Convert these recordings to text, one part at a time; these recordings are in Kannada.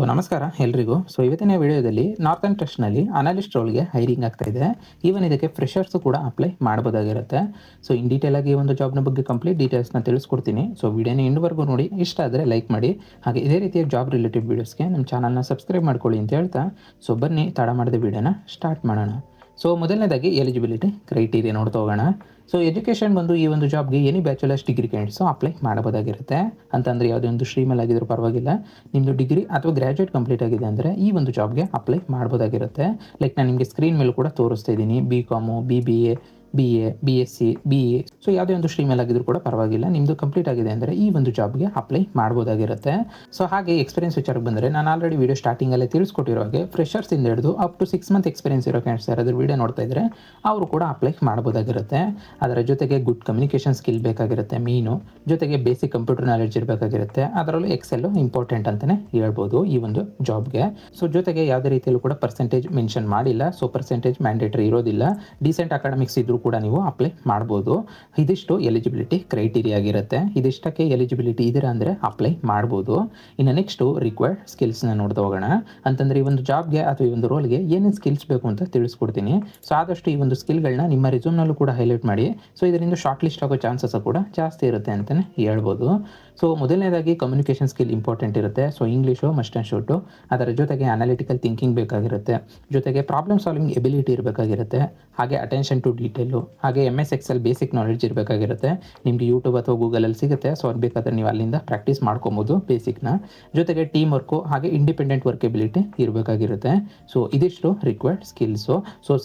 ನಮಸ್ಕಾರ ಎಲ್ರಿಗೂ. ಇವತ್ತಿನ ವಿಡಿಯೋದಲ್ಲಿ ನಾರ್ತನ್ ಟ್ರಸ್ಟ್‌ನಲ್ಲಿ ಅನಾಲಿಸ್ಟ್ ರೋಲ್‌ಗೆ ಹೈರಿಂಗ್ ಆಗ್ತಾ ಇದೆ. ಈವನ್ ಇದಕ್ಕೆ ಫ್ರೆಷರ್ಸು ಕೂಡ ಅಪ್ಲೈ ಮಾಡಬಹುದಾಗಿರುತ್ತೆ. ಇನ್ ಡೀಟೇಲ್ ಆಗಿ ಈ ಒಂದು ಜಾಬ್‌ನ ಬಗ್ಗೆ ಕಂಪ್ಲೀಟ್ ಡೀಟೇಲ್ಸ್‌ನ ತಿಳಿಸ್ಕೊಡ್ತೀನಿ. ವಿಡಿಯೋನ ಎಂಡ್‌ವರೆಗೂ ನೋಡಿ. ಇಷ್ಟ ಆದರೆ ಲೈಕ್ ಮಾಡಿ. ಹಾಗೆ ಇದೇ ರೀತಿಯ ಜಾಬ್ ರಿಲೇಟೆಡ್ ವಿಡಿಯೋಸ್‌ಗೆ ನಮ್ಮ ಚಾನಲ್‌ನ ಸಬ್ಸ್ಕ್ರೈಬ್ ಮಾಡ್ಕೊಳ್ಳಿ ಅಂತ ಹೇಳ್ತಾ ಬನ್ನಿ ತಡ ಮಾಡದೆ ವಿಡಿಯೋನ ಸ್ಟಾರ್ಟ್ ಮಾಡೋಣ. ಮೊದಲನೇದಾಗಿ ಎಲಿಜಿಬಿಲಿಟಿ ಕ್ರೈಟೀರಿಯಾ ನೋಡ್ತಾ ಹೋಗೋಣ. ಎಜುಕೇಷನ್ ಬಂದು ಈ ಒಂದು ಜಾಬ್‌ಗೆ any bachelor's degree candidates apply ಮಾಡಬಹುದಾಗಿರುತ್ತೆ. ಅಂತಂದರೆ ಯಾವುದೇ ಒಂದು ಸ್ಟ್ರೀಮಲ್ಲಿ ಆಗಿದ್ರೂ ಪರವಾಗಿಲ್ಲ. ನಿಮ್ಮದು ಡಿಗ್ರಿ ಅಥವಾ ಗ್ರ್ಯಾಜುಯೇಟ್ ಕಂಪ್ಲೀಟ್ ಆಗಿದೆ ಅಂದರೆ ಈ ಒಂದು ಜಾಬ್‌ಗೆ ಅಪ್ಲೈ ಮಾಡಬಹುದಾಗಿರುತ್ತೆ. ಲೈಕ್ ನಾನು ನಿಮಗೆ ಸ್ಕ್ರೀನ್ ಮೇಲೂ ಕೂಡ ತೋರಿಸ್ತಾ ಇದ್ದೀನಿ. ಬಿ.ಕಾಮು, ಬಿ.ಬಿ.ಎ, ಬಿ.ಎ, ಬಿ.ಎಸ್ಸಿ, ಬಿ.ಎ ಯಾವುದೇ ಒಂದು ಸ್ಟ್ರೀಮಲ್ಲಿ ಆಗಿದ್ರೂ ಕೂಡ ಪರವಾಗಿಲ್ಲ. ನಿಮ್ಮದು ಕಂಪ್ಲೀಟ್ ಆಗಿದೆ ಅಂದರೆ ಈ ಒಂದು ಜಾಬ್‌ಗೆ ಅಪ್ಲೈ ಮಾಡಬಹುದಾಗಿರುತ್ತೆ. ಹಾಗೆ ಎಕ್ಸ್ಪೀರಿಯನ್ಸ್ ವಿಚಾರಕ್ಕೆ ಬಂದರೆ ನಾನು ಆಲ್ರೆಡಿ ವಿಡಿಯೋ ಸ್ಟಾರ್ಟಿಂಗಲ್ಲೇ ತಿಳಿಸ್ಕೊಟ್ಟಿರೋ ಹಾಗೆ ಫ್ರೆಷರ್ಸಿಂದ ಹಿಡಿದು ಅಪ್ ಟು 6 ಮಂತ್ ಎಕ್ಸ್ಪೀರಿಯನ್ಸ್ ಇರೋ ಕ್ಯಾಂಡಿಡೇಟ್ಸ್ ಯಾರಾದರೂ ವಿಡಿಯೋ ನೋಡ್ತಾ ಇದ್ದರೆ ಅವರು ಕೂಡ ಅಪ್ಲೈ ಮಾಡಬಹುದಾಗಿರುತ್ತೆ. ಅದರ ಜೊತೆಗೆ ಗುಡ್ ಕಮ್ಯುನಿಕೇಷನ್ ಸ್ಕಿಲ್ ಬೇಕಾಗಿರುತ್ತೆ ಮೀನು. ಜೊತೆಗೆ ಬೇಸಿಕ್ ಕಂಪ್ಯೂಟರ್ ನಾಲೆಡ್ಜ್ ಇರಬೇಕಾಗಿರುತ್ತೆ. ಅದರಲ್ಲೂ ಎಕ್ಸೆಲ್ಲು ಇಂಪಾರ್ಟೆಂಟ್ ಅಂತಲೇ ಹೇಳ್ಬೋದು ಈ ಒಂದು ಜಾಬ್ಗೆ. ಜೊತೆಗೆ ಯಾವುದೇ ರೀತಿಯಲ್ಲೂ ಕೂಡ ಪರ್ಸೆಂಟೇಜ್ ಮೆನ್ಷನ್ ಮಾಡಿಲ್ಲ. ಪರ್ಸೆಂಟೇಜ್ ಮ್ಯಾಂಡೇಟರಿ ಇರೋದಿಲ್ಲ. ಡೀಸೆಂಟ್ ಅಕಾಡೆಮಿಕ್ಸ್ ಇದ್ರೂ ಕೂಡ ನೀವು ಅಪ್ಲೈ ಮಾಡ್ಬೋದು. ಇದಿಷ್ಟು ಎಲಿಜಿಬಿಲಿಟಿ ಕ್ರೈಟೀರಿಯಾ ಆಗಿರುತ್ತೆ. ಇದಿಷ್ಟಕ್ಕೆ ಎಲಿಜಿಬಿಲಿಟಿ ಇದ್ದೀರಾ ಅಂದರೆ ಅಪ್ಲೈ ಮಾಡ್ಬೋದು. ಇನ್ನು ನೆಕ್ಸ್ಟು ರಿಕ್ವೈರ್ಡ್ ಸ್ಕಿಲ್ಸ್ನ ನೋಡ್ತಾ ಹೋಗೋಣ. ಅಂತಂದರೆ ಈ ಒಂದು ಜಾಬ್ಗೆ ಅಥವಾ ಈ ಒಂದು ರೋಲ್ಗೆ ಏನೇನು ಸ್ಕಿಲ್ಸ್ ಬೇಕು ಅಂತ ತಿಳಿಸ್ಕೊಡ್ತೀನಿ. ಆದಷ್ಟು ಈ ಒಂದು ಸ್ಕಿಲ್ಗಳನ್ನ ನಿಮ್ಮ ರಿಸ್ಯೂಮ್ನಲ್ಲೂ ಕೂಡ ಹೈಲೈಟ್ ಮಾಡಿ. ಇದರಿಂದ ಶಾರ್ಟ್ ಲಿಸ್ಟ್ ಆಗೋ ಚಾನ್ಸಸ್ ಕೂಡ ಜಾಸ್ತಿ ಇರುತ್ತೆ ಅಂತಲೇ ಹೇಳ್ಬೋದು. ಮೊದಲನೇದಾಗಿ ಕಮ್ಯುನಿಕೇಷನ್ ಸ್ಕಿಲ್ ಇಂಪಾರ್ಟೆಂಟ್ ಇರುತ್ತೆ. English must and should. ಅದರ ಜೊತೆಗೆ ಅನಾಲಿಟಿಕಲ್ ಥಿಂಕಿಂಗ್ ಬೇಕಾಗಿರುತ್ತೆ. ಜೊತೆಗೆ ಪ್ರಾಬ್ಲಮ್ ಸಾಲ್ವಿಂಗ್ ಎಬಿಲಿಟಿ ಇರಬೇಕಾಗಿರುತ್ತೆ. ಹಾಗೆ ಅಟೆನ್ಷನ್ ಟು ಡೀಟೇಲು. ಹಾಗೆ MS ಎಕ್ಸೆಲ್ ಬೇಸಿಕ್ ನಾಲೆಡ್ಜ್ ಇರಬೇಕಾಗಿರುತ್ತೆ. ನಿಮಗೆ ಯೂಟ್ಯೂಬ್ ಅಥವಾ ಗೂಗಲಲ್ಲಿ ಸಿಗುತ್ತೆ. ಅದು ಬೇಕಾದರೆ ನೀವು ಅಲ್ಲಿಂದ ಪ್ರಾಕ್ಟೀಸ್ ಮಾಡ್ಕೊಬೋದು ಬೇಸಿಕ್ನ. ಜೊತೆಗೆ ಟೀಮ್ ವರ್ಕು ಹಾಗೆ ಇಂಡಿಪೆಂಡೆಂಟ್ ವರ್ಕ್ ಎಬಿಲಿಟಿ ಇರಬೇಕಾಗಿರುತ್ತೆ. ಇದಿಷ್ಟು ರಿಕ್ವೈರ್ಡ್ ಸ್ಕಿಲ್ಸು.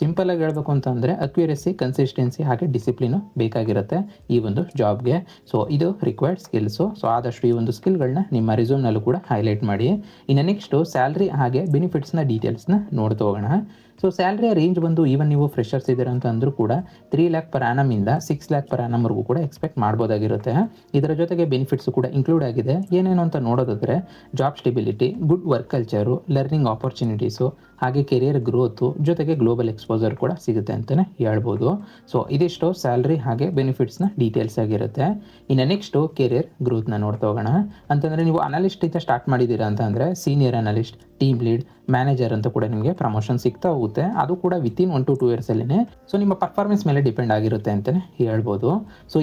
ಸಿಂಪಲ್ ಆಗಿ ಹೇಳಬೇಕು ಅಂತಂದರೆ ಅಕ್ಯುರೆಸಿ, ಕನ್ಸಿಸ್ಟೆನ್ಸಿ ಹಾಗೆ ಡಿಸಿಪ್ಲಿನು ಬೇಕಾಗಿರುತ್ತೆ ಈ ಒಂದು ಜಾಬ್ಗೆ. ಇದು ರಿಕ್ವೈರ್ಡ್ ಸ್ಕಿಲ್ಸು. ಆದಷ್ಟು ಈ ಒಂದು ಸ್ಕಿಲ್ಗಳನ್ನ ನಿಮ್ಮ ರಿಸ್ಯೂಮ್ನಲ್ಲೂ ಕೂಡ ಹೈಲೈಟ್ ಮಾಡಿ. ಇನ್ನು ನೆಕ್ಸ್ಟು ಸ್ಯಾಲ್ರಿ ಹಾಗೆ ಬೆನಿಫಿಟ್ಸ್ನ ಡೀಟೇಲ್ಸ್ನ ನೋಡ್ತಾ ಹೋಗೋಣ. ಸ್ಯಾಲ್ರಿಯ ರೇಂಜ್ ಬಂದು ಈವನ್ ನೀವು ಫ್ರೆಷರ್ಸ್ ಇದ್ದೀರಾ ಅಂತ ಅಂದರೂ ಕೂಡ 3 ಲ್ಯಾಕ್ ಪರ್ ಆ್ಯನಮ್ ಇಂದ 6 ಲ್ಯಾಕ್ ಪರ್ ಆ್ಯನಮ್ವರೆಗೂ ಕೂಡ ಎಕ್ಸ್ಪೆಕ್ಟ್ ಮಾಡ್ಬೋದಾಗಿರುತ್ತೆ. ಇದರ ಜೊತೆಗೆ ಬೆನಿಫಿಟ್ಸು ಕೂಡ ಇನ್ಕ್ಲೂಡ್ ಆಗಿದೆ. ಏನೇನು ಅಂತ ನೋಡೋದಾದರೆ job stability, good work culture, learning opportunities ಹಾಗೆ ಕೆರಿಯರ್ ಗ್ರೋತು, ಜೊತೆಗೆ ಗ್ಲೋಬಲ್ ಎಕ್ಸ್ಪೋಜರ್ ಕೂಡ ಸಿಗುತ್ತೆ ಅಂತಲೇ ಹೇಳ್ಬೋದು. ಇದಿಷ್ಟು ಸ್ಯಾಲ್ರಿ ಹಾಗೆ ಬೆನಿಫಿಟ್ಸ್ನ ಡೀಟೇಲ್ಸ್ ಆಗಿರುತ್ತೆ. ಇನ್ನು ನೆಕ್ಸ್ಟು ಕೆರಿಯರ್ ಗ್ರೋತ್ನ ನೋಡ್ತಾ ಹೋಗೋಣ. ಅಂತಂದರೆ ನೀವು ಅನಾಲಿಸ್ಟಿಂದ ಸ್ಟಾರ್ಟ್ ಮಾಡಿದ್ದೀರಾ ಅಂತ ಅಂದರೆ senior analyst, team lead, manager ಅಂತ ಕೂಡ ನಿಮಗೆ ಪ್ರಮೋಷನ್ ಸಿಗ್ತಾ ಹೋಗುತ್ತೆ. ಅದು ಕೂಡ ವಿತಿನ್ 1 to 2 ಇಯರ್ಸಲ್ಲೇ. ನಿಮ್ಮ ಪರ್ಫಾರ್ಮೆನ್ಸ್ ಮೇಲೆ ಡಿಪೆಂಡ್ ಆಗಿರುತ್ತೆ ಅಂತಲೇ ಹೇಳ್ಬೋದು.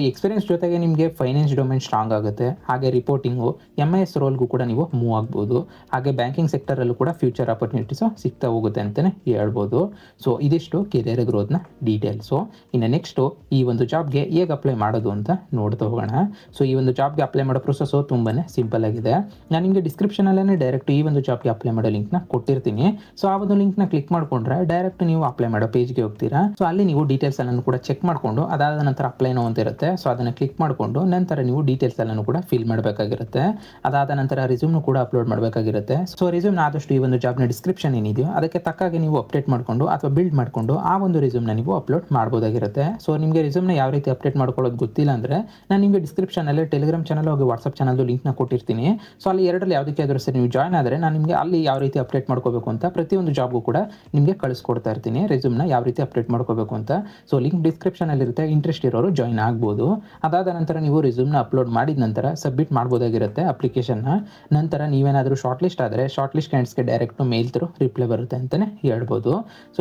ಎಕ್ಸ್ಪೀರಿಯನ್ಸ್ ಜೊತೆಗೆ ನಿಮಗೆ ಫೈನಾನ್ಸ್ ಡೊಮೇನ್ ಸ್ಟ್ರಾಂಗ್ ಆಗುತ್ತೆ. ಹಾಗೆ ರಿಪೋರ್ಟಿಂಗು, MIS ರೋಲ್ಗೂ ಕೂಡ ನೀವು ಮೂವ್ ಆಗ್ಬೋದು. ಹಾಗೆ ಬ್ಯಾಂಕಿಂಗ್ ಸೆಕ್ಟರಲ್ಲೂ ಕೂಡ ಫ್ಯೂಚರ್ ಆಪರ್ಚುನಿಟೀಸು ಸಿಗ್ತಾ ಹೋಗುತ್ತೆ ಅಂತಲೇ ಹೇಳ್ಬೋದು. ಇದಿಷ್ಟು ಕೆರಿಯರ್ ಗ್ರೋತ್ನ ಡೀಟೇಲ್ಸು. ಇನ್ನು ನೆಕ್ಸ್ಟು ಈ ಒಂದು ಜಾಬ್ಗೆ ಹೇಗೆ ಅಪ್ಲೈ ಮಾಡೋದು ಅಂತ ನೋಡ್ತಾ ಹೋಗೋಣ. ಈ ಒಂದು ಜಾಬ್ಗೆ ಅಪ್ಲೈ ಮಾಡೋ ಪ್ರೊಸೆಸ್ಸು ತುಂಬಾ ಸಿಂಪಲ್ ಆಗಿದೆ. ನಾನು ನಿಮಗೆ ಡಿಸ್ಕ್ರಿಪ್ಷನಲ್ಲೇ ಡೈರೆಕ್ಟ್ ಈ ಒಂದು ಜಾಬ್ಗೆ ಅಪ್ಲೈ ಮಾಡೋ ಲಿಂಕ್ನ ಕೊಟ್ಟಿರ್ತೀನಿ. ಆ ಒಂದು ಲಿಂಕ್ನ ಕ್ಲಿಕ್ ಮಾಡಿಕೊಂಡ್ರೆ ಡೈರೆಕ್ಟ್ ನೀವು ಅಪ್ಲೈ ಮಾಡೋ ಪೇಜ್ಗೆ ಹೋಗ್ತೀರಾ. ಅಲ್ಲಿ ನೀವು ಡೀಟೇಲ್ಸ್ ಎಲ್ಲನೂ ಕೂಡ ಚೆಕ್ ಮಾಡಿಕೊಂಡು ಅದಾದ ನಂತರ ಅಪ್ಲೈ ನೋ ಅಂತ ಇರುತ್ತೆ. ಅದನ್ನು ಕ್ಲಿಕ್ ಮಾಡಿಕೊಂಡು ನಂತರ ನೀವು ಡೀಟೇಲ್ಸ್ ಎಲ್ಲನೂ ಕೂಡ ಫಿಲ್ ಮಾಡಬೇಕಾಗಿರುತ್ತೆ. ಅದಾದ ನಂತರ ರಿಸ್ಯೂಮ್ನು ಕೂಡ ಅಪ್ಲೋಡ್ ಮಾಡಬೇಕಾಗಿರುತ್ತೆ. ರಿಸ್ಯೂಮ್ನ ಆದಷ್ಟು ಈ ಒಂದು ಜಾಬ್ನ ಡಿಸ್ಕ್ರಿಪ್ಷನ್ ಏನಿದೆಯೋ ಅದಕ್ಕೆ ತಕ್ಕಾಗಿ ನೀವು ಅಪ್ಡೇಟ್ ಮಾಡಿಕೊಂಡು ಅಥವಾ ಬಿಲ್ಡ್ ಮಾಡಿಕೊಂಡು ಆ ಒಂದು ರಿಸ್ಯೂಮ್ನ ನೀವು ಅಪ್ಲೋಡ್ ಮಾಡ್ಬೋದಾಗಿರುತ್ತೆ. ನಿಮಗೆ ರಿಸ್ಯೂಮ್ನ ಯಾವ ರೀತಿ ಅಪ್ಡೇಟ್ ಮಾಡ್ಕೊಳ್ಳೋದು ಗೊತ್ತಿಲ್ಲ ಅಂದರೆ ನಾನು ನಿಮಗೆ ಡಿಸ್ಕ್ರಿಪ್ಷನಲ್ಲಿ ಟೆಲಿಗ್ರಾಮ್ ಚಾನಲ್ ಹಾಗೂ ವಾಟ್ಸಪ್ ಚಾನಲ್ದು ಲಿಂಕ್ನ ಕೊಟ್ಟಿರ್ತೀನಿ. ಅಲ್ಲಿ ಎರಡರಲ್ಲಿ ಯಾವುದಕ್ಕೆ ಆದರೂ ಸರಿ ನೀವು ಜಾಯ್ನ್ ಆದರೆ ನಾನು ನಿಮಗೆ ಅಲ್ಲಿ ಯಾವ ರೀತಿ ಅಪ್ಡೇಟ್ ಮಾಡ್ಕೋಬೇಕು ಅಂತ ಪ್ರತಿಯೊಂದು ಜಾಬ್ಗೂ ಕೂಡ ನಿಮಗೆ ಕಳಿಸ್ಕೊಡ್ತಾ ಇರ್ತೀನಿ. ರಿಸ್ಯೂಮ್ನ ಯಾವ ರೀತಿ ಅಪ್ಡೇಟ್ ಮಾಡ್ಕೋಬೇಕು ಅಂತ. ಲಿಂಕ್ ಡಿಸ್ಕ್ರಿಪ್ಷನಲ್ಲಿ ಇರುತ್ತೆ. ಇಂಟ್ರೆಸ್ಟ್ ಇರೋರು ಜಾಯ್ನ್ ಆಗ್ಬೋದು. ಅದಾದ ನಂತರ ನೀವು ರಿಸ್ಯೂಮ್ನ ಅಪ್ಲೋಡ್ ಮಾಡಿದ ನಂತರ ಸಬ್ಮಿಟ್ ಮಾಡ್ಬೋದಾಗಿರುತ್ತೆ ಅಪ್ಲಿಕೇಶನ್ನ. ನಂತರ ನೀವೇನಾದರೂ ಶಾರ್ಟ್ ಲಿಸ್ಟ್ ಆದರೆ ಶಾರ್ಟ್ ಲಿಸ್ಟ್ ಕ್ಯಾಂಡಿಡೇಟ್ಸ್ಗೆ ಡೈರೆಕ್ಟ್ ಮೇಲ್ ಥ್ರೂ ರಿಪ್ಲೈ ಬರುತ್ತೆ ಅಂತಲೇ ಹೇಳ್ಬೋದು.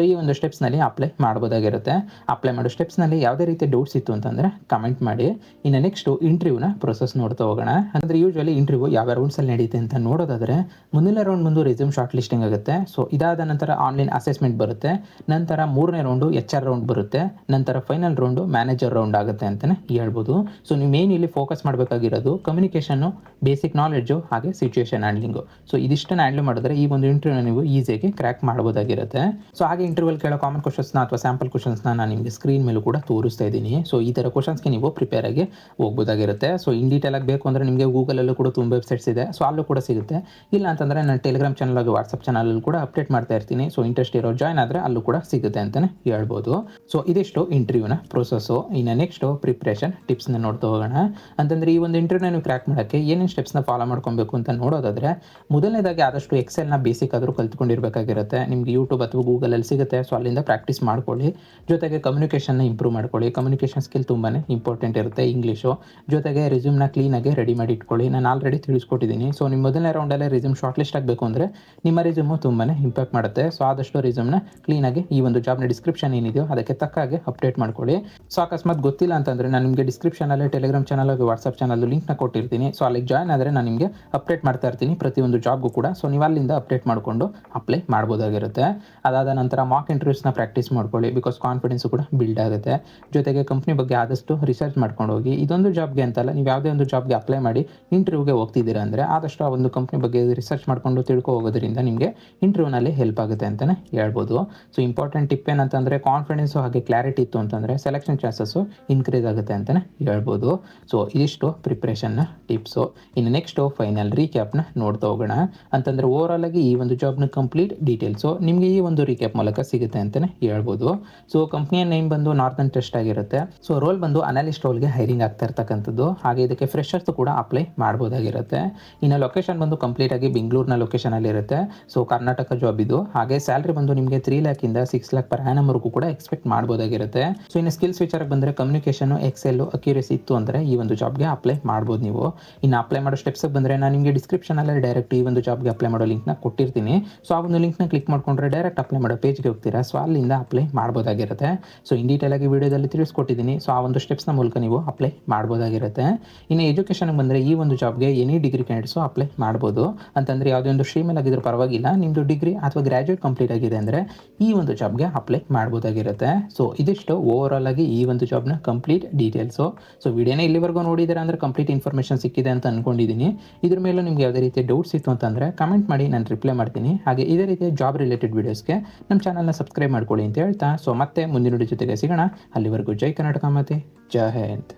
ಈ ಒಂದು ಸ್ಟೆಪ್ಸ್ನಲ್ಲಿ ಅಪ್ಲೈ ಮಾಡ್ಬೋದಾಗಿರುತ್ತೆ. ಅಪ್ಲೈ ಮಾಡೋ ಸ್ಟೆಪ್ಸ್ನಲ್ಲಿ ಯಾವುದೇ ರೀತಿ ಡೌಟ್ಸ್ ಇತ್ತು ಅಂತಂದರೆ ಕಮೆಂಟ್ ಮಾಡಿ. ಇನ್ನು ನೆಕ್ಸ್ಟು ಇಂಟರ್ವ್ಯೂನ ಪ್ರೊಸೆಸ್ ನೋಡ್ತಾ ಹೋಗೋಣ. ಅಂದರೆ ಯೂಶ್ವಲಿ ಇಂಟರ್ವ್ಯೂ ಯಾವ ರೌಂಡ್ಸಲ್ಲಿ ನಡೀತೆ ಅಂತ ನೋಡೋದಾದರೆ ಮೊದಲನೇ ರೌಂಡ್ ಬಂದು ರಿಸ್ಯೂಮ್ ಶಾರ್ಟ್ ಲಿಸ್ಟಿಂಗ್ ಆಗುತ್ತೆ. ಇದಾದ ನಂತರ ಆನ್ಲೈನ್ ಅಸೆಸ್ಮೆಂಟ್ ಬರುತ್ತೆ. ನಂತರ 3ನೇ ರೌಂಡು HR ರೌಂಡ್ ಬರುತ್ತೆ. ನಂತರ ಫೈನಲ್ ರೌಂಡು ಮ್ಯಾನೇಜರ್ ರೌಂಡ್ ಆಗುತ್ತೆ ಅಂತಲೇ ಹೇಳ್ಬೋದು. ನೀವು ಮೇನ್ ಇಲ್ಲಿ ಫೋಕಸ್ ಮಾಡಬೇಕಾಗಿರೋದು ಕಮ್ಯುನಿಕೇಷನ್ನು, ಬೇಸಿಕ್ ನಾಲೆಡ್ಜು ಹಾಗೆ ಸಿಚುಯೇಷನ್ ಹ್ಯಾಂಡ್ಲಿಂಗು. ಇದಿಷ್ಟನ್ನು ಹ್ಯಾಂಡಲ್ ಮಾಡಿದ್ರೆ ಈ ಒಂದು ಇಂಟರ್ವ್ಯೂನ ನೀವು ಈಸಿಯಾಗಿ ಕ್ರ್ಯಾಕ್ ಮಾಡ್ಬೋದಾಗಿರುತ್ತೆ. ಹಾಗೆ ಇಂಟರ್ವ್ಯೂಲ್ ಕೇಳೋ ಕಾಮನ್ ಕ್ವಶನ್ಸ್ನ ಅಥವಾ ಸ್ಯಾಂಪಲ್ ಕ್ವಶನ್ಸ್ನ ನಾನು ನಿಮಗೆ ಸ್ಕ್ರೀನ್ ಮೇಲೂ ಕೂಡ ತೋರಿಸ್ತಾ ಇದ್ದೀನಿ. ಈ ಥರ ಕ್ವಶನ್ಸ್ಗೆ ನೀವು ಪ್ರಿಪೇರ್ ಆಗಿ ಹೋಗ್ಬೋದಾಗಿರುತ್ತೆ. ಇನ್ ಡೀಟೇಲ್ ಆಗಿ ಬೇಕು ಅಂದರೆ ನಿಮಗೆ ಗೂಗಲಲ್ಲೂ ಕೂಡ ತುಂಬ ವೆಬ್ಸೈಟ್ಸ್ ಇದೆ. ಅಲ್ಲೂ ಕೂಡ ಸಿಗುತ್ತೆ. ಇಲ್ಲ ಅಂತಂದರೆ ನಾನು ಟೆಲಿಗ್ರಾಮ್ ಚಾನಲ್ ಹಾಗೂ ವಾಟ್ಸಪ್ ಚಾನಲಲ್ಲಿ ಕೂಡ ಅಪ್ಡೇಟ್ ಮಾಡ್ತಾ ಇರ್ತೀನಿ. ಇಂಟ್ರೆಸ್ಟ್ ಇರೋ ಜಾಯ್ನ್ ಆದರೆ ಅಲ್ಲೂ ಕೂಡ ಸಿಗುತ್ತೆ ಅಂತಲೇ ಹೇಳ್ಬೋದು. ಸೊ ಇದಿಷ್ಟು ಇಂಟರ್ವ್ಯೂನ ಪ್ರೊಸೆಸ್ಸು. ಇನ್ನು ನೆಕ್ಸ್ಟು ಪ್ರಿಪ್ರೇಷನ್ ಟಿಪ್ಸ್ನ ನೋಡ್ತಾ ಹೋಗೋಣ. ಅಂತಂದರೆ ಈ ಒಂದು ಇಂಟರ್ವ್ಯೂನ ನೀವು ಕ್ರ್ಯಾಕ್ ಮಾಡೋಕ್ಕೆ ಏನೇನು ಸ್ಟೆಪ್ಸ್ನ ಫಾಲೋ ಮಾಡ್ಕೊಬೇಕು ಅಂತ ನೋಡೋದಾದರೆ, ಮೊದಲನೇದಾಗಿ ಆದಷ್ಟು ಎಕ್ಸೆಲ್ನ ಬೇಸಿಕ್ ಆದರೂ ಕಲ್ತ್ಕೊಂಡಿರಬೇಕಾಗಿರುತ್ತೆ. ನಿಮಗೆ ಯೂಟ್ಯೂಬ್ ಅಥವಾ ಗೂಗಲಲ್ಲಿ ಸಿಗುತ್ತೆ, ಸೊ ಅಲ್ಲಿಂದ ಪ್ರಾಕ್ಟೀಸ್ ಮಾಡ್ಕೊಳ್ಳಿ. ಜೊತೆಗೆ ಕಮ್ಯುನಿಕೇಷನ್ನ ಇಂಪ್ರೂವ್ ಮಾಡ್ಕೊಳ್ಳಿ. ಕಮ್ಯುನಿಕೇಷನ್ ಸ್ಕಿಲ್ ತುಂಬಾ ಇಂಪಾರ್ಟೆಂಟ್ ಇರುತ್ತೆ, ಇಂಗ್ಲೀಷು. ಜೊತೆಗೆ ರಿಸ್ಯೂಮ್ನ ಕ್ಲೀನಾಗಿ ರೆಡಿ ಮಾಡಿ ಇಟ್ಕೊಳ್ಳಿ. ನಾನು ಆಲ್ರೆಡಿ ತಿಳಿಸ್ಕೊಟ್ಟಿದ್ದೀನಿ. ಸೊ ನಿಮ್ಮ ಮೊದಲನೇ ರೌಂಡಲ್ಲೇ ರಿಸ್ಯೂಮ್ ಶಾರ್ಟ್ ಲಿಸ್ಟ್ ಆಗಬೇಕು ಅಂದರೆ ನಿಮ್ಮ ರಿಸ್ಯೂಮು ತುಂಬಾ ಇಂಪ್ಯಾಕ್ಟ್ ಮಾಡುತ್ತೆ. ಸೊ ಆದಷ್ಟು ರಿಸ್ಯೂಮ್ನ ಕ್ಲೀನಾಗಿ ಈ ಒಂದು ಜಾಬ್ನ ಡಿಸ್ಕ್ರಿಪ್ಷನ್ ಏನಿದೆಯೋ ಅದಕ್ಕೆ ತಕ್ಕ ಹಾಗೆ ಅಪ್ಡೇಟ್ ಮಾಡ್ಕೊಳ್ಳಿ. ಸೊ ಅಕಸ್ಮಾತ್ ಗೊತ್ತಿಲ್ಲ ಅಂತಂದರೆ ನಾನು ನಿಮಗೆ ಡಿಸ್ಕ್ರಿಪ್ಷನಲ್ಲಿ ಟೆಲಿಗ್ರಾಮ್ ಚಾನಲ್ ಹಾಗೂ ವಾಟ್ಸಪ್ ಚಾನಲ್ ಲಿಂಕ್ನ ಕೊಟ್ಟಿರ್ತೀನಿ. ಸೊ ಅಲ್ಲಿಗೆ ಜಾಯ್ನ್ ಆದರೆ ನಾನು ನಿಮಗೆ ಅಪ್ಡೇಟ್ ಮಾಡ್ತಾ ಇರ್ತೀನಿ ಪ್ರತಿಯೊಂದು ಜಾಬ್ಗೂ ಕೂಡ. ಸೊ ನೀವು ಅಲ್ಲಿಂದ ಅಪ್ಡೇಟ್ ಮಾಡಿಕೊಂಡು ಅಪ್ಲೈ ಮಾಡ್ಬೋದಾಗಿರುತ್ತೆ. ಅದಾದ ನಂತರ ಮಾಕ್ ಇಂಟರ್ವ್ಯೂಸ್ನ ಪ್ರಾಕ್ಟೀಸ್ ಮಾಡ್ಕೊಳ್ಳಿ, ಬಿಕಾಸ್ ಕಾನ್ಫಿಡೆನ್ಸು ಕೂಡ ಬಿಲ್ಡ್ ಆಗುತ್ತೆ. ಜೊತೆಗೆ ಕಂಪ್ನಿ ಬಗ್ಗೆ ಆದಷ್ಟು ರಿಸರ್ಚ್ ಮಾಡ್ಕೊಂಡು ಹೋಗಿ. ಇದೊಂದು ಜಾಬ್ಗೆ ಅಂತಲ್ಲ, ನೀವು ಯಾವುದೇ ಒಂದು ಜಾಬ್ಗೆ ಅಪ್ಲೈ ಮಾಡಿ ಇಂಟರ್ವ್ಯೂಗೆ ಹೋಗ್ತಿದ್ದೀರಾ ಅಂದರೆ ಆದಷ್ಟು ಆ ಒಂದು ಕಂಪ್ನಿ ಬಗ್ಗೆ ರಿಸರ್ಚ್ ಮಾಡಿಕೊಂಡು ತಿಳ್ಕೊ ಹೋಗೋದ್ರಿಂದ ನಿಮಗೆ ಇಂಟರ್ವ್ಯೂನಲ್ಲಿ ಹೆಲ್ಪ್ ಆಗುತ್ತೆ ಅಂತಲೇ ಹೇಳ್ಬೋದು. ಸೊ ಇಂಪಾರ್ಟೆಂಟ್ ಟಿಪ್ ಏನಂತಂದರೆ, ಕಾನ್ಫಿಡೆನ್ಸು ಹಾಗೆ ಕ್ಲಾರಿಟಿ ಇತ್ತು ಅಂತಂದರೆ ಸೆಲೆಕ್ಷನ್ ಚಾನ್ಸಸ್ಸು ಇನ್ಕ್ರೀಸ್ ಆಗುತ್ತೆ ಅಂತಲೇ ಹೇಳ್ಬೋದು. ಸೊ ಇದಿಷ್ಟು ಪ್ರಿಪ್ರೇಷನ್ನ ಟಿಪ್ಸು. ಇನ್ನು ನೆಕ್ಸ್ಟು ಫೈನಲ್ ರೀಕ್ಯಾಪ್ನ ನೋಡ್ತಾ ಹೋಗೋಣ. ಅಂತಂದರೆ ಓವರಾಲ್ ಆಗಿ ಈ ಒಂದು ಜಾಬ್ನ ಕಂಪ್ಲೀಟ್ ಡೀಟೇಲ್ಸು ನಿಮಗೆ ಈ ಒಂದು ರೀಕ್ಯಾಪ್ ಮೂಲಕ ಸಿಗುತ್ತೆ ಅಂತಲೇ ಹೇಳ್ಬೋದು. ಸೊ ಕಂಪ್ನಿಯ ನೇಮ್ ಬಂದು ನಾರ್ತನ್ ಟ್ರಸ್ಟ್ ಆಗಿರುತ್ತೆ. ಸೊ ರೋಲ್ ಬಂದು ಅನಾಲಿಸ್ಟ್ ರೋಲ್ಗೆ ಹೈರಿಂಗ್ ಆಗ್ತಾ ಇರ್ತಕ್ಕಂಥದ್ದು. ಹಾಗೆ ಇದಕ್ಕೆ ಫ್ರೆಷರ್ಸ್ ಕೂಡ ಅಪ್ಲೈ ಮಾಡ್ಬೋದಾಗಿರುತ್ತೆ. ಇನ್ನು ಲೊಕೇಶನ್ ಬಂದು ಕಂಪ್ಲೀಟ್ ಆಗಿ ಬೆಂಗಳೂರಿನ ಲೊಕೇಶನಲ್ಲಿ ಇರುತ್ತೆ. ಸೊ ಕರ್ನಾಟಕ ಜಾಬ್ ಇದು. ಹಾಗೆ ಸ್ಯಾಲ್ರಿ ಬಂದು ನಿಮಗೆ 3 ಲ್ಯಾಕಿಂದ 6 ಲ್ಯಾಕ್ ಪರ್ ಆ್ಯನಮ್ವರೆಗೂ ಕೂಡ ಎಕ್ಸ್ಪೆಕ್ಟ್ ಮಾಡ್ಬೋದಾಗಿರುತ್ತೆ. ಸೊ ಇನ್ನು ಸ್ಕಿಲ್ಸ್ ವಿಚಾರಕ್ಕೆ ಬಂದರೆ ಕಮ್ಯುನಿಕೇಷನು, ಎಕ್ಸೆಲ್ಲು, ಅಕ್ಯುರೇಸಿ ಇತ್ತು ಅಂದರೆ ಈ ಒಂದು ಜಾಬ್ಗೆ ಅಪ್ಲೈ ಮಾಡ್ಬೋದು ನೀವು. ಇನ್ನು ಅಪ್ಲೈ ಮಾಡೋ ಸ್ಟೆಪ್ಸ್ಗೆ ಬಂದರೆ ನಾನು ನಿಮಗೆ ಡಿಸ್ಕ್ರಿಪ್ಷನಲ್ಲಿ ಡೈರೆಕ್ಟ್ ಈ ಒಂದು ಜಾಬ್ಗೆ ಅಪ್ಲೈ ಮಾಡೋ ಲಿಂಕ್ನ ಕೊಟ್ಟಿರ್ತೀನಿ. ಸೊ ಆ ಒಂದು ಲಿಂಕ್ನ ಕ್ಲಿಕ್ ಮಾಡಿಕೊಂಡ್ರೆ ಡೈರೆಕ್ಟ್ ಅಪ್ಲೈ ಮಾಡೋ ಪೇಜ್ಗೆ ಹೋಗ್ತೀರಾ. ಸೊ ಅಲ್ಲಿಂದ ಅಪ್ಲೈ ಮಾಡ್ಬೋದಾಗಿರುತ್ತೆ. ಸೊ ಇನ್ ಡೀಟೇಲ್ ಆಗಿ ವಿಡಿಯೋದಲ್ಲಿ ತಿಳಿಸ್ಕೊಟ್ಟಿದ್ದೀನಿ. ಸೊ ಆ ಒಂದು ಸ್ಟೆಪ್ಸ್ನ ಮೂಲಕ ನೀವು ಅಪ್ಲೈ ಮಾಡ್ಬೋದಾಗಿರುತ್ತೆ. ಇನ್ನು ಎಜುಕೇಷನ್ಗೆ ಬಂದರೆ ಈ ಒಂದು ಜಾಬ್ಗೆ ಎನಿ ಡಿಗ್ರಿ ಕ್ಯಾಂಡಿಡೇಟ್ಸು ಅಪ್ಲೈ ಮಾಡ್ಬೋದು. ಅಂತಂದರೆ ಯಾವುದೇ ಒಂದು ಸ್ಟ್ರೀಮಲ್ಲಿ ಆಗಿದ್ರೂ ಪರವಾಗಿಲ್ಲ, ನಿಮ್ಮದು ಡಿಗ್ರಿ ಅಥವಾ ಗ್ರ್ಯಾಜುಯೇಟ್ ಕಂಪ್ಲೀಟ್ ಆಗಿದೆ ಅಂದರೆ ಈ ಒಂದು ಜಾಬ್ಗೆ ಅಪ್ಲೈ ಮಾಡ್ಬೋದಾಗಿರುತ್ತೆ. ಸೊ ಇದಿಷ್ಟು ಓವರಾಲ್ ಆಗಿ ಈ ಒಂದು ಜಾಬ್ನ ಕಂಪ್ಲೀಟ್ ಡೀಟೇಲ್ಸು. ಸೊ ವಿಡಿಯೋನ ಇಲ್ಲಿವರೆಗೂ ನೋಡಿದ್ದೀರಾ ಅಂದರೆ ಕಂಪ್ಲೀಟ್ ಇನ್ಫಾರ್ಮೇಷನ್ ಸಿಕ್ಕಿದೆ ಅಂತ ಅಂದ್ಕೊಂಡಿದ್ದೀನಿ. ಇದ್ರ ಮೇಲೂ ನಿಮ್ಗೆ ಯಾವುದೇ ರೀತಿಯ ಡೌಟ್ಸ್ ಇತ್ತು ಅಂತಂದರೆ ಕಮೆಂಟ್ ಮಾಡಿ, ನಾನು ರಿಪ್ಲೈ ಮಾಡ್ತೀನಿ. ಹಾಗೆ ಇದೇ ರೀತಿಯ ಜಾಬ್ ರಿಲೇಟೆಡ್ ವೀಡಿಯೋಸ್ಗೆ ನಮ್ಮ ಚಾನಲ್ನ ಸಬ್ಸ್ಕ್ರೈಬ್ ಮಾಡ್ಕೊಳ್ಳಿ ಅಂತ ಹೇಳ್ತಾ, ಸೊ ಮತ್ತೆ ಮುಂದಿನ ವಿಡಿಯೋ ಜೊತೆಗೆ ಸಿಗೋಣ. ಅಲ್ಲಿವರೆಗೂ ಜೈ ಕರ್ನಾಟಕ, ಮತ್ತೆ ಜೈ ಹಿಂದ್.